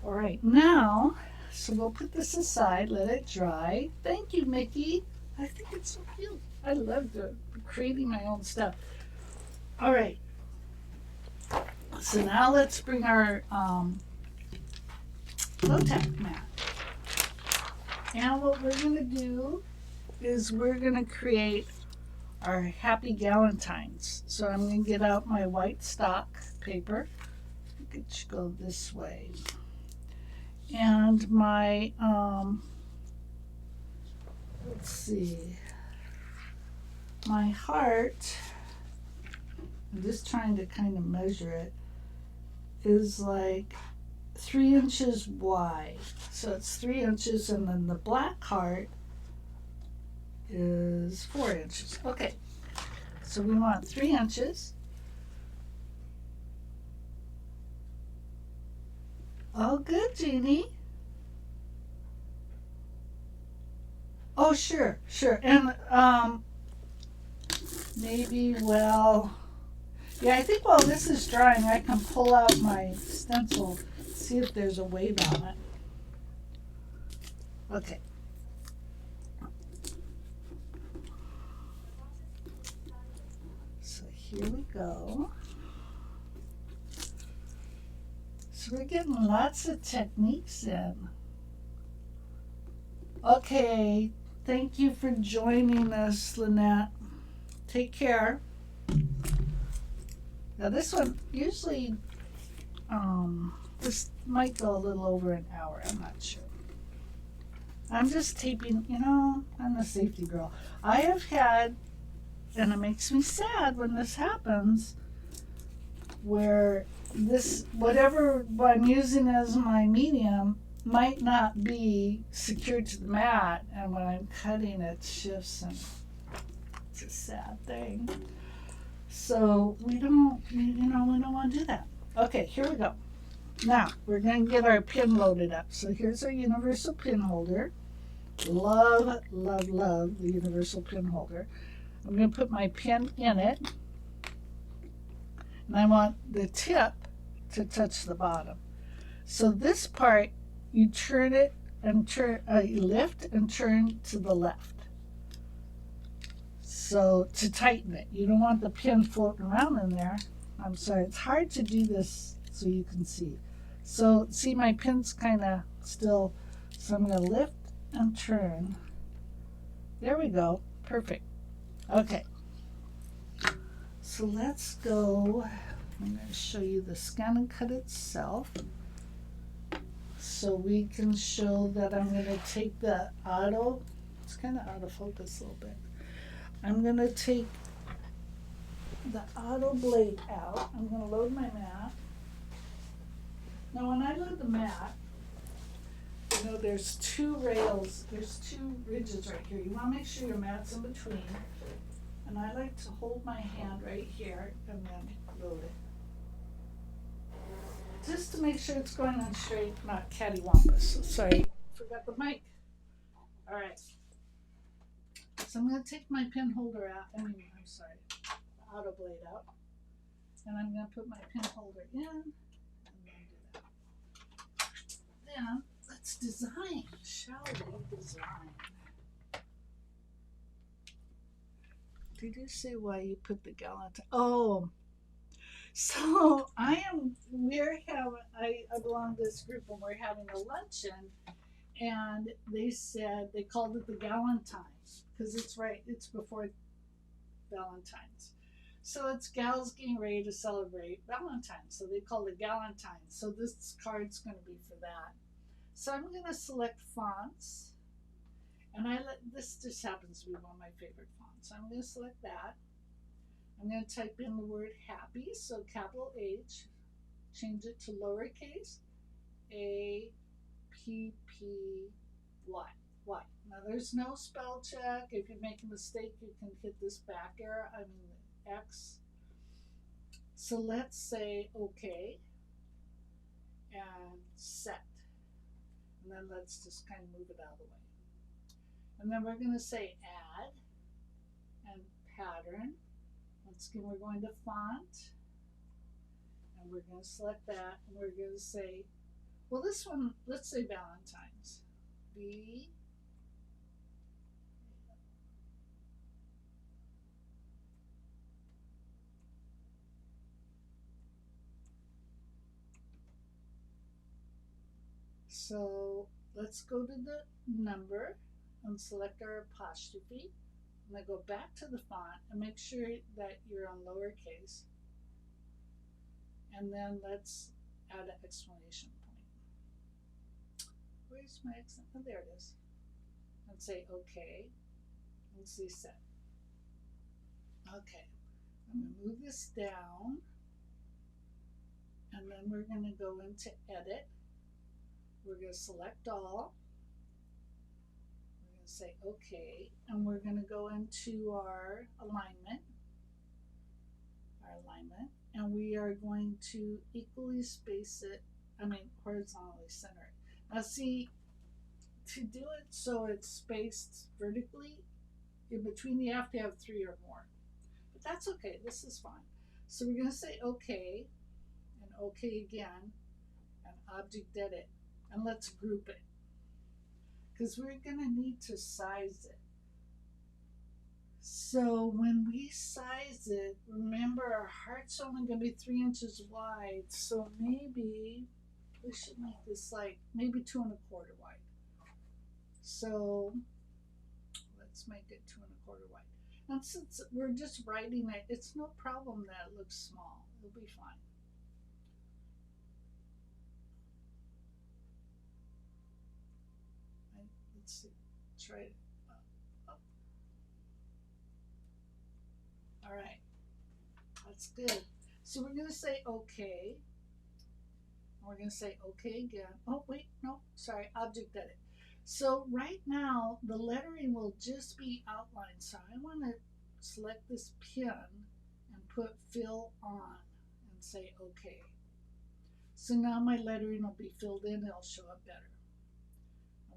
All right, now, so we'll put this aside, let it dry. Thank you, Mickey. I think it's so cute. I love creating my own stuff. All right. So now let's bring our low-tack mat. And what we're going to do is we're going to create our happy galentines. So I'm going to get out my white stock paper. It should go this way. And my, let's see, my heart, I'm just trying to kind of measure it, is like 3 inches wide. So it's 3 inches, and then the black heart is 4 inches. Okay, so we want 3 inches. Oh, good, Jeannie. Oh, sure. And maybe, well, yeah, I think while this is drying, I can pull out my stencil, see if there's a weight on it. Okay. So here we go. So we're getting lots of techniques in. Okay, thank you for joining us, Lynette. Take care. Now this one, usually, this might go a little over an hour, I'm not sure. I'm just taping, you know, I'm a safety girl. I have had, and it makes me sad when this happens, where this, whatever I'm using as my medium, might not be secured to the mat, and when I'm cutting it shifts, and it's a sad thing. So we don't want to do that. Okay, here we go. Now we're going to get our pin loaded up. So here's our universal pin holder. Love the universal pin holder. I'm going to put my pin in it, and I want the tip to touch the bottom. So this part, you turn it and you lift and turn to the left. So to tighten it, you don't want the pin floating around in there. I'm sorry, it's hard to do this so you can see. So see, my pin's kind of still, so I'm going to lift and turn. There we go, perfect. Okay, so let's go. I'm going to show you the scan and cut itself. So we can show that I'm going to take the auto, it's kind of out of focus a little bit. I'm going to take the auto blade out. I'm going to load my mat. Now when I load the mat, you know, there's 2 rails, there's 2 ridges right here. You want to make sure your mat's in between. And I like like to hold my hand right here and then load it. Just to make sure it's going on straight, not cattywampus. Sorry, forgot the mic. All right. So I'm going to take my pin holder out. I'm sorry, auto blade out. And I'm going to put my pin holder in. And then do that. Then let's design. Shall we design? Did you say why you put the Galentine? Oh, so I belong to this group and we're having a luncheon, and they said they called it the Galentine because it's before Valentine's. So it's gals getting ready to celebrate Valentine's. So they call it Galentine. So this card's going to be for that. So I'm going to select fonts, and this just happens to be one of my favorite fonts. So I'm going to select that. I'm going to type in the word happy, so capital H, change it to lowercase a p p y. Y. Now there's no spell check. If you make a mistake, you can hit this back arrow, X. So let's say OK and set. And then let's just kind of move it out of the way. And then we're going to say add and pattern. Once again, we're going to font, and we're going to select that, and we're going to say, well, this one, let's say Valentine's. V. So let's go to the number and select our apostrophe. And then go back to the font and make sure that you're on lowercase. And then let's add an exclamation point. Where's my exclamation? Oh, there it is. And say OK. And see set. Okay. I'm going to move this down. And then we're going to go into edit. We're going to select all. Say OK, and we're going to go into our alignment, and we are going to equally space it, horizontally center it. Now see, to do it so it's spaced vertically, in between you have to have 3 or more, but that's okay, this is fine. So we're going to say OK, and OK again, and object edit, and let's group it. Because we're going to need to size it. So when we size it, remember our heart's only going to be 3 inches wide. So maybe we should make this like maybe 2 1/4 wide. So let's make it 2 1/4 wide. And since we're just writing it, it's no problem that it looks small. It'll be fine. Let's see, try it. All right, that's good. So we're going to say OK. We're going to say OK again. Oh, wait, no, sorry, object edit. So right now, the lettering will just be outlined. So I want to select this pin and put fill on and say OK. So now my lettering will be filled in. It'll show up better.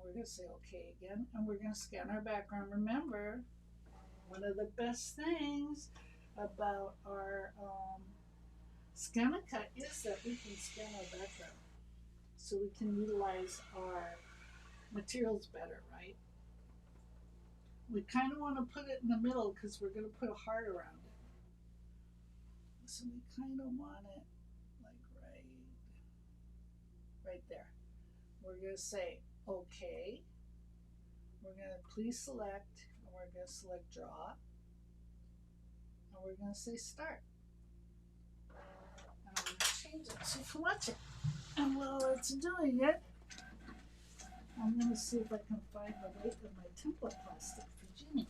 We're going to say OK again, and we're going to scan our background. Remember, one of the best things about our Scan-A-Cut is that we can scan our background, so we can utilize our materials better, right? We kind of want to put it in the middle because we're going to put a heart around it. So we kind of want it like right there. We're going to say OK. We're going to please select, and we're going to select draw, and we're going to say start. And I'm going to change it so you can watch it. And while it's doing it, I'm going to see if I can find the weight of my template plastic for Jeannie.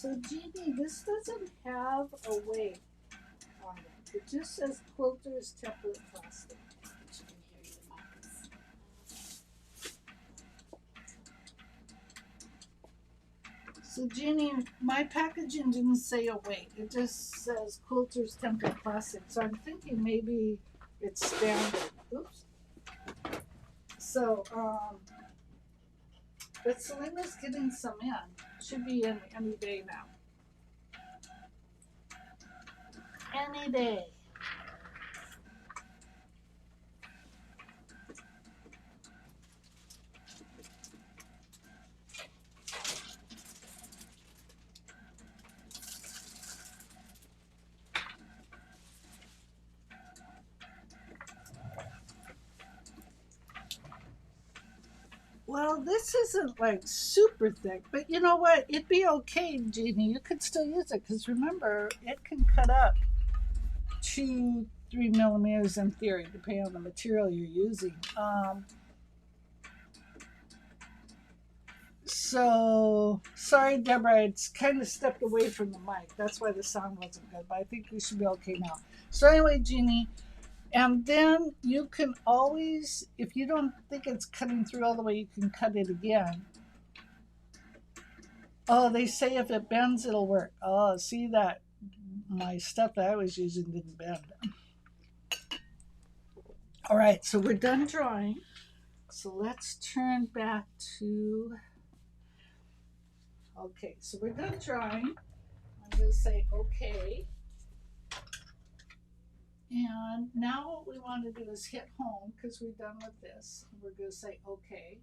So Jeannie, this doesn't have a weight on it. It just says Quilter's Template Plastic. She can hear you, Marcus. So Jeannie, my packaging didn't say a weight. It just says Quilter's Template Plastic. So I'm thinking maybe it's standard. Oops. So, but Selena's getting some in. Should be in any day now. Any day. Well, this isn't like super thick, but you know what? It'd be okay, Jeannie. You could still use it because remember, it can cut up 2-3 millimeters in theory, depending on the material you're using. So sorry, Deborah. It's kind of stepped away from the mic. That's why the sound wasn't good. But I think we should be okay now. So anyway, Jeannie. And then you can always, if you don't think it's cutting through all the way, you can cut it again. Oh, they say if it bends, it'll work. Oh, see that? My stuff that I was using didn't bend. All right, so we're done drawing. So let's turn back to, okay, so we're done drawing. I'm going to say okay. And now what we want to do is hit home because we're done with this. We're going to say okay.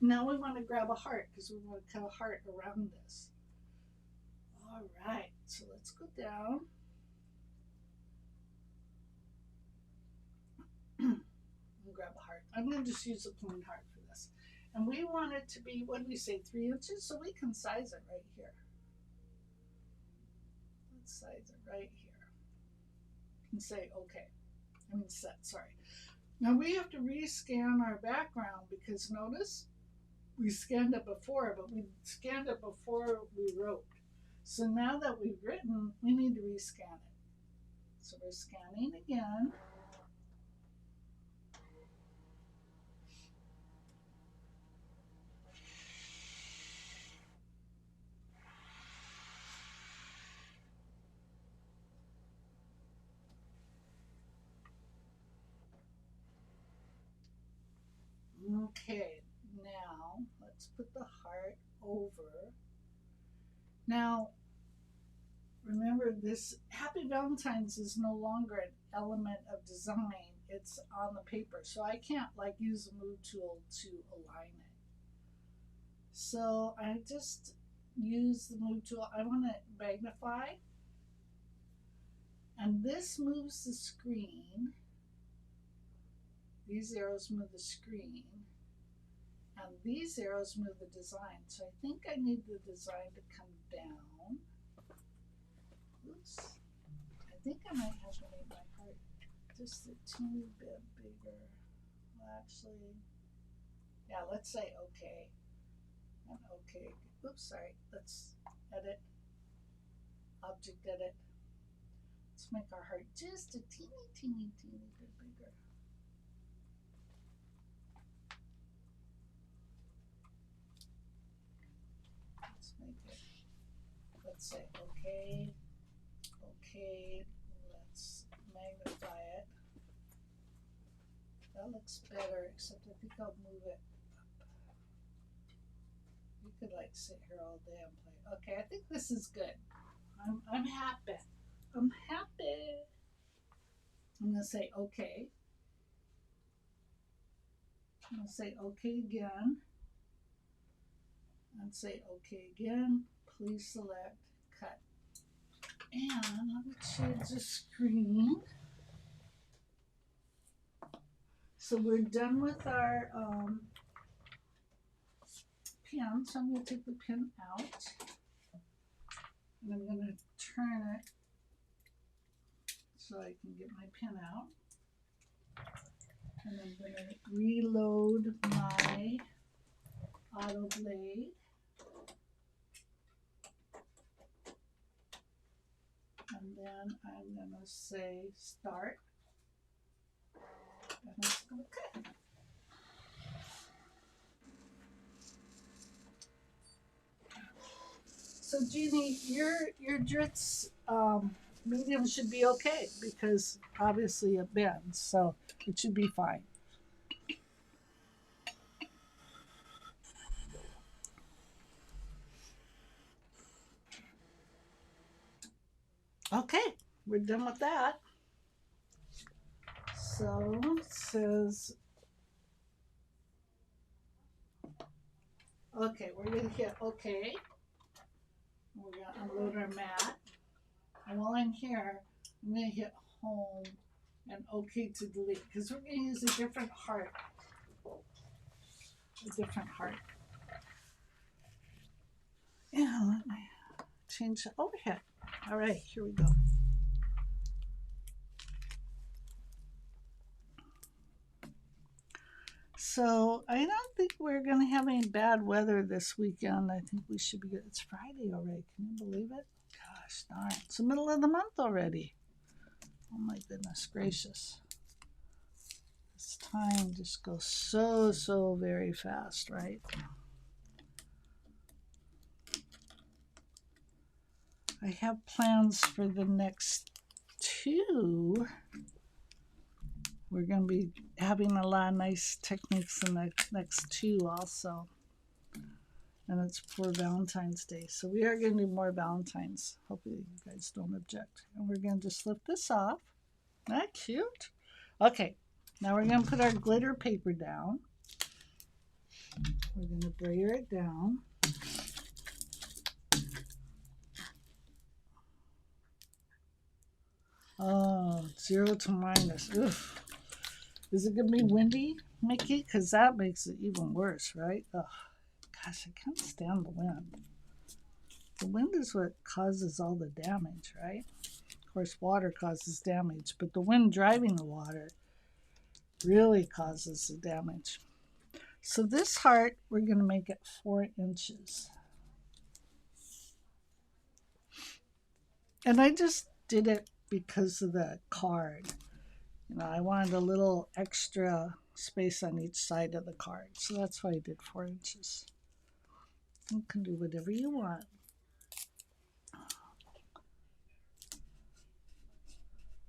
Now we want to grab a heart because we want to cut a heart around this. All right, so let's go down. And grab a heart. I'm going to just use a plain heart for this. And we want it to be, what do we say, 3 inches? So we can size it right here. Let's size it right here. And say okay. I mean set, sorry. Now we have to rescan our background because notice we scanned it before, but we scanned it before we wrote. So now that we've written, we need to rescan it. So we're scanning again. Okay, now let's put the heart over. Now, remember this Happy Valentine's is no longer an element of design. It's on the paper. So I can't like use the move tool to align it. So I just use the move tool. I want to magnify. And this moves the screen. These arrows move the screen. And these arrows move the design. So I think I need the design to come down. Oops. I think I might have to make my heart just a teeny bit bigger. Well, actually, yeah, let's say okay. And okay. Oops, sorry. Let's edit. Object edit. Let's make our heart just a teeny bit bigger. Let's make it, let's say okay, okay, let's magnify it. That looks better, except I think I'll move it up. You could like sit here all day and play. Okay, I think this is good. I'm happy. I'm happy. I'm gonna say okay. I'm gonna say okay again. And say okay again. Please select cut. And let me change the screen. So we're done with our pin. So I'm going to take the pin out. And I'm going to turn it so I can get my pin out. And I'm going to reload my auto blade. then I'm going to say start. And it's going to cut. So Jeannie, your Dritz medium should be okay because obviously it bends, so it should be fine. Okay, we're done with that. So it says, okay, we're going to hit okay. We're going to unload our mat. And while I'm here, I'm going to hit home and okay to delete because we're going to use a different heart. A different heart. Yeah, let me change the overhead. All right, here we go. So I don't think we're going to have any bad weather this weekend. I think we should be good. It's Friday already. Can you believe it? Gosh darn. It's the middle of the month already. Oh my goodness gracious. This time just goes so very fast, right? I have plans for the next 2. We're going to be having a lot of nice techniques in the next 2 also. And it's for Valentine's Day. So we are going to do more Valentines. Hopefully you guys don't object. And we're going to just flip this off. Isn't that cute? Okay, now we're going to put our glitter paper down. We're going to brayer it down. Oh, 0 to minus. Oof. Is it going to be windy, Mickey? Because that makes it even worse, right? Ugh. Gosh, I can't stand the wind. The wind is what causes all the damage, right? Of course, water causes damage, but the wind driving the water really causes the damage. So this heart, we're going to make it 4 inches. And I just did it because of the card. You know, I wanted a little extra space on each side of the card. So that's why I did 4 inches. You can do whatever you want.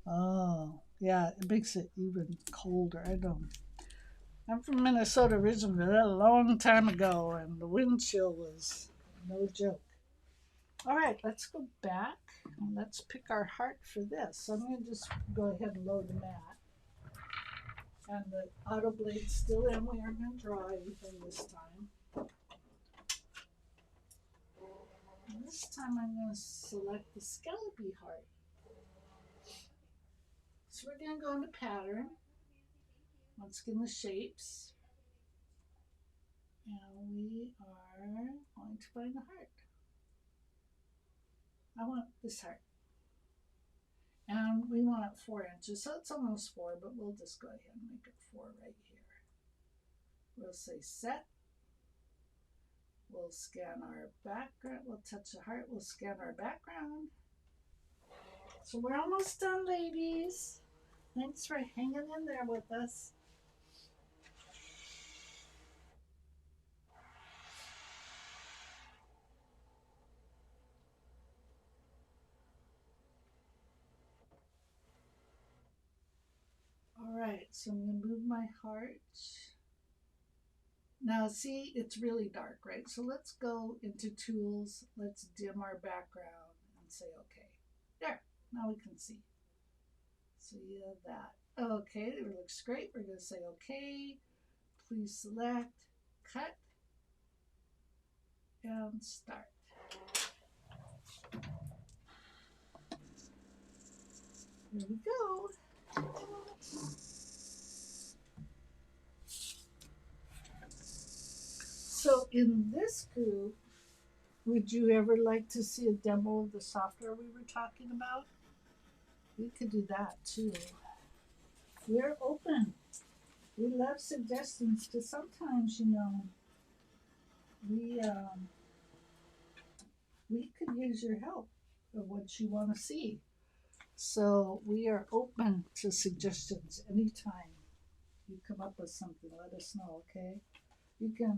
Oh, yeah, it makes it even colder. I'm from Minnesota originally, a long time ago, and the wind chill was no joke. All right, let's go back and let's pick our heart for this. So I'm going to just go ahead and load the mat. And the auto blade's still in. We are going to draw everything this time. And this time I'm going to select the scallopy heart. So we're going to go into pattern. Let's get in the shapes. And we are going to find the heart. I want this heart. And we want it 4 inches, so it's almost 4, but we'll just go ahead and make it 4 right here. We'll say set. We'll scan our background. We'll touch the heart. We'll scan our background. So we're almost done, ladies. Thanks for hanging in there with us. All right, so I'm going to move my heart. Now, see, it's really dark, right? So let's go into tools. Let's dim our background and say, okay. There, now we can see. So you have that. Okay, it looks great. We're going to say, okay. Please select, cut, and start. Here we go. So in this group, would you ever like to see a demo of the software we were talking about? We could do that too. We're open. We love suggestions because sometimes, you know, we could use your help of what you want to see. So we are open to suggestions anytime you come up with something. Let us know, okay? You can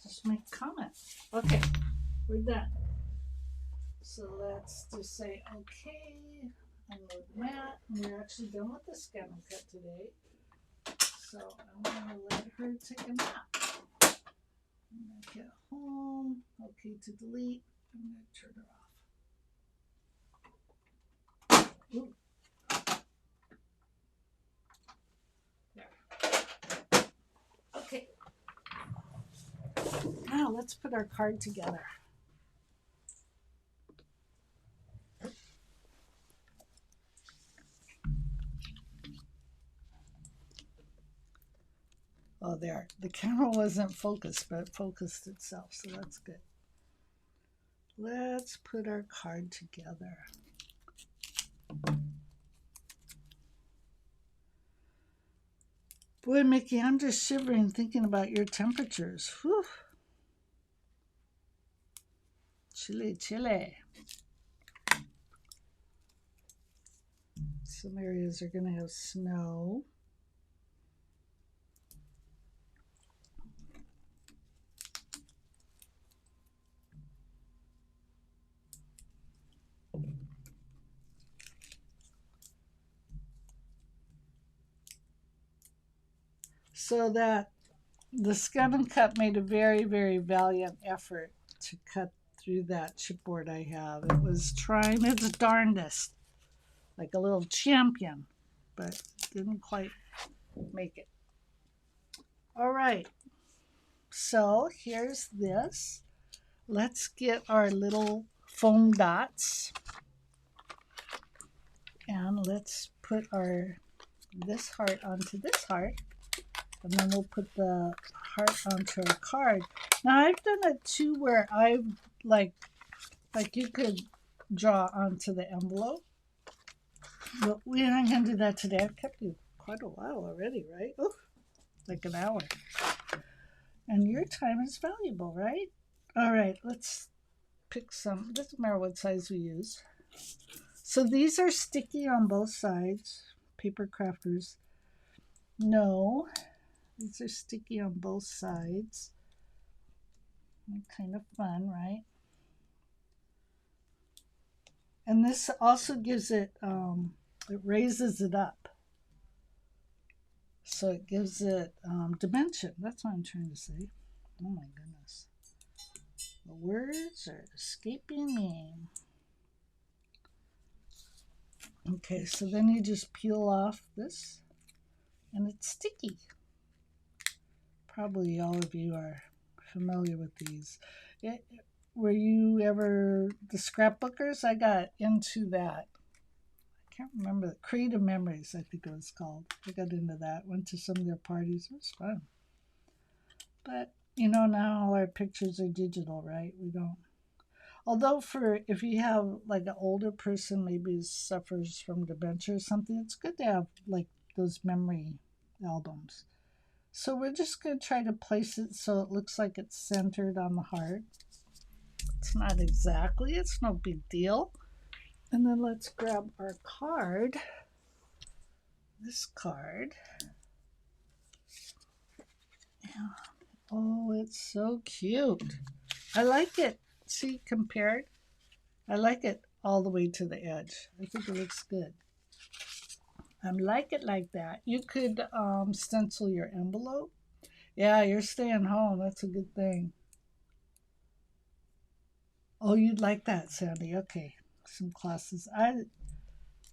just make a comment. Okay, we're done. So let's just say okay. Unload the mat. We're actually done with the scan and cut today. So I'm gonna let her take a nap. I'm gonna get home. Okay to delete. I'm gonna turn her off. Ooh. There. Okay. Now let's put our card together. Oh, there. The camera wasn't focused, but it focused itself, so that's good. Let's put our card together. Boy, Mickey, I'm just shivering thinking about your temperatures. Whew. Chilly, chilly. Some areas are going to have snow. So that the Scum and Cut made a very, very valiant effort to cut through that chipboard I have. It was trying its darndest, like a little champion, but didn't quite make it. All right, so here's this. Let's get our little foam dots and let's put our this heart onto this heart, and then we'll put the heart onto our card. Now I've done it too where I've like you could draw onto the envelope, but we're not gonna do that today. I've kept you quite a while already, right? Ooh, like an hour. And your time is valuable, right? All right, let's pick some. It doesn't matter what size we use. So these are sticky on both sides. Paper crafters. No, these are sticky on both sides. Kind of fun, right? And this also gives it, it raises it up. So it gives it dimension. That's what I'm trying to say. Oh my goodness. The words are escaping me. Okay, so then you just peel off this, and it's sticky. Probably all of you are familiar with these. Were you ever the scrapbookers? I got into that. I can't remember. Creative Memories, I think it was called. I got into that. Went to some of their parties. It was fun. But, you know, now all our pictures are digital, right? We don't. Although if you have like an older person maybe suffers from dementia or something, it's good to have like those memory albums. So we're just going to try to place it so it looks like it's centered on the heart. It's not exactly, it's no big deal. And then let's grab our card. This card. Yeah. Oh, it's so cute. I like it. See, compared. I like it all the way to the edge. I think it looks good. I like it like that. You could stencil your envelope. Yeah, you're staying home. That's a good thing. Oh, you'd like that, Sandy. Okay. Some classes. The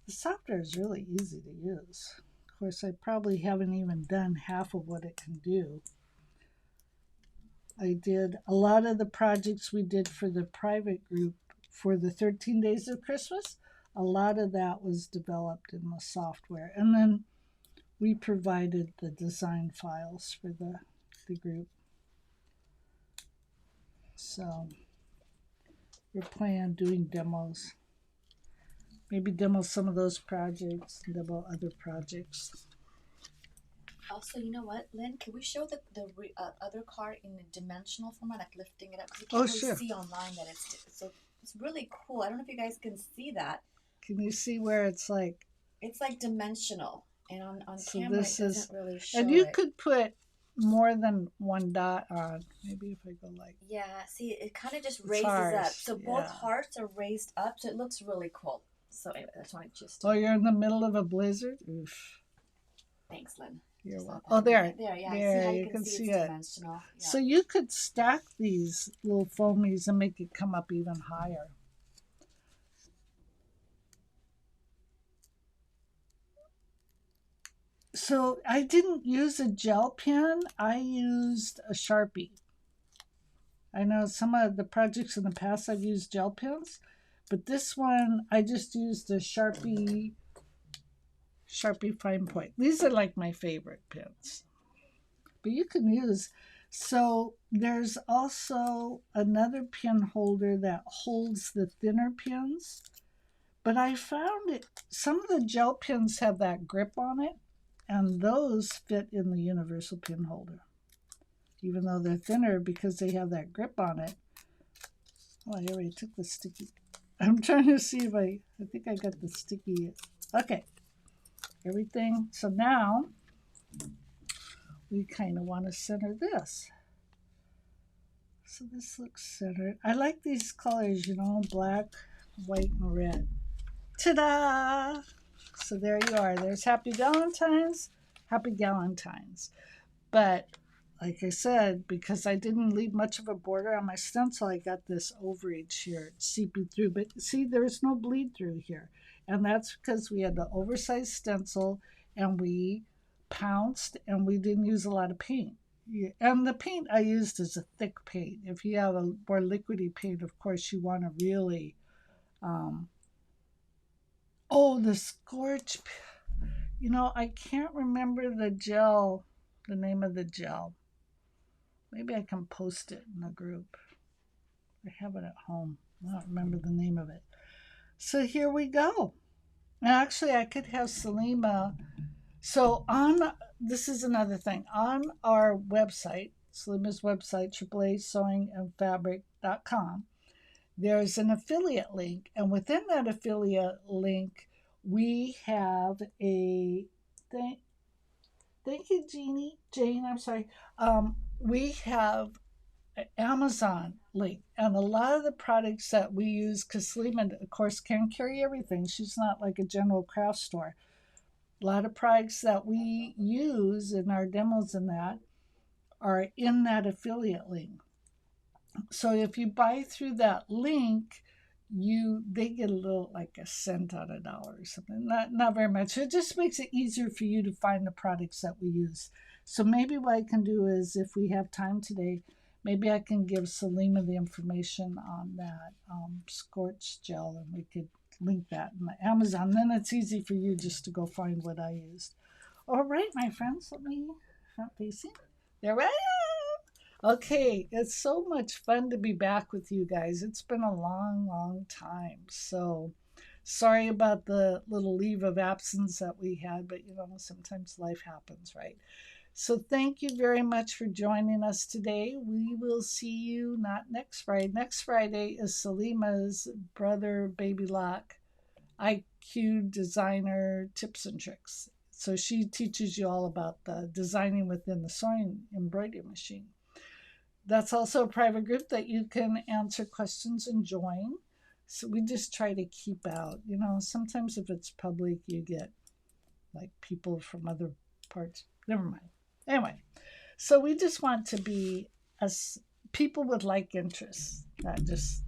software is really easy to use. Of course, I probably haven't even done half of what it can do. I did a lot of the projects we did for the private group for the 13 Days of Christmas. A lot of that was developed in the software. And then we provided the design files for the group. So we're planning on doing demos. Maybe demo some of those projects, demo other projects. Also, you know what, Lynn? Can we show the other card in a dimensional format, like lifting it up? Because you Oh, can't really sure. see online that it's so It's really cool. I don't know if you guys can see that. Can you see where it's like? It's like dimensional, and on So camera this it doesn't is, really and show you it. could put more than one dot on. Maybe if I go like, Yeah, see, it kind of just it's raises up. ours. So both Yeah. hearts are raised up, so it looks really cool. So anyway, that's why I just. Oh, you're in the middle of a blizzard? Oof. Thanks, Lynn. You're Just welcome. thought Oh, that. there. There, yeah. See There, how you can see see it's it. dimensional. Yeah. So you could stack these little foamies and make it come up even higher. So I didn't use a gel pen. I used a Sharpie. I know some of the projects in the past I've used gel pens, but this one I just used a Sharpie fine point. These are like my favorite pens. But you can use, so there's also another pen holder that holds the thinner pens. But I found it, some of the gel pens have that grip on it, and those fit in the universal pin holder, even though they're thinner because they have that grip on it. Oh, I already took the sticky. I'm trying to see if I think I got the sticky. Okay, everything. So now we kind of want to center this. So this looks centered. I like these colors, black, white, and red. Ta-da! So there you are. There's Happy Valentine's. Happy Galentines. But like I said, because I didn't leave much of a border on my stencil, I got this overage here seeping through. But see, there's no bleed through here. And that's because we had the oversized stencil and we pounced and we didn't use a lot of paint. Yeah, and the paint I used is a thick paint. If you have a more liquidy paint, of course, you want to really... oh, the Scorch... I can't remember the name of the gel. Maybe I can post it in the group. I have it at home. I don't remember the name of it. So here we go. Actually, I could have Salima. So this is another thing. On our website, Salima's website, AAAsewingandfabric.com, there's an affiliate link. And within that affiliate link, we have a thing. Thank you, Jane, I'm sorry. We have an Amazon link. And a lot of the products that we use, because Salima, of course, can carry everything. She's not like a general craft store. A lot of products that we use in our demos and that are in that affiliate link. So if you buy through that link, they get a little, like a cent on a dollar or something. Not very much. It just makes it easier for you to find the products that we use. So maybe what I can do is, if we have time today, maybe I can give Salima the information on that Scorch gel, and we could link that in the Amazon. Then it's easy for you just to go find what I used. All right, my friends, let me front facing. There I am. Okay, it's so much fun to be back with you guys. It's been a long, long time. So sorry about the little leave of absence that we had, but sometimes life happens, right? So thank you very much for joining us today. We will see you not next Friday. Next Friday is Salima's brother, Baby Lock, IQ designer tips and tricks. So she teaches you all about the designing within the sewing embroidery machine. That's also a private group that you can answer questions and join. So we just try to keep out. Sometimes if it's public, you get like people from other parts. Never mind. Anyway, so we just want to be as people with like interests, not just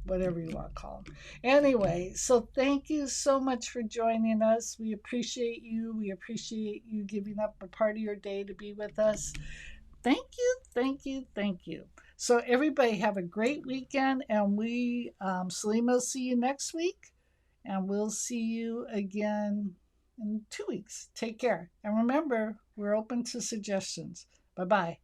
whatever you want to call them. Anyway, so thank you so much for joining us. We appreciate you. We appreciate you giving up a part of your day to be with us. Thank you, thank you, thank you. So everybody have a great weekend, and Salima will see you next week, and we'll see you again in 2 weeks. Take care. And remember, we're open to suggestions. Bye-bye.